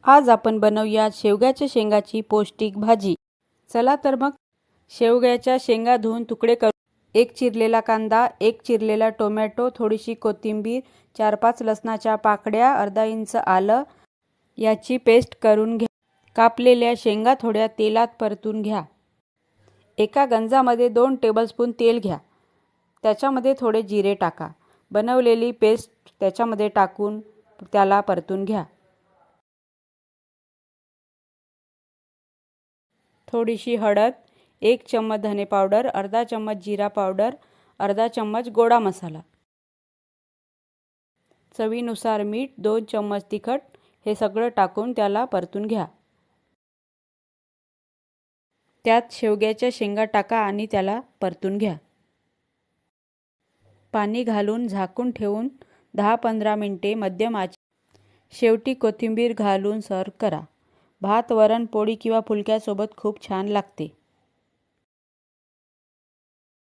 आज आपण बनवूया शेवग्याच्या शेंगाची पौष्टिक भाजी। चला तर मग शेवग्याच्या शेंगा धुवून तुकडे करू। एक चिरलेला कांदा, एक चिरलेला टोमॅटो, थोडीशी कोथिंबीर, 4-5 लसणाच्या पाकळ्या, अर्धा इंच आलं याची पेस्ट करून घ्या। कापलेल्या शेंगा थोड्या तेलात परतून घ्या। एका गंजामध्ये 2 टेबलस्पून तेल घ्या। त्याच्यामध्ये थोडे जिरे टाका। बनवलेली पेस्ट त्याच्यामध्ये टाकून त्याला परतून घ्या। थोडीशी हळद, 1 चम्मच धने पावडर, अर्धा चम्मच जीरा पावडर, अर्धा चम्मच गोडा मसाला, चवीनुसार मीठ, 2 चम्मच तिखट हे सगळं टाकून त्याला परतून घ्या। त्यात शेवग्याच्या शेंगा टाका आणि त्याला परतून घ्या। पाणी घालून झाकून ठेवून 10-15 मिनिटे मध्यम आचेवर शेवटी कोथिंबीर घालून सर्व्ह करा। भात, वरण, पोळी किंवा फुलक्यासोबत खूप छान लागते।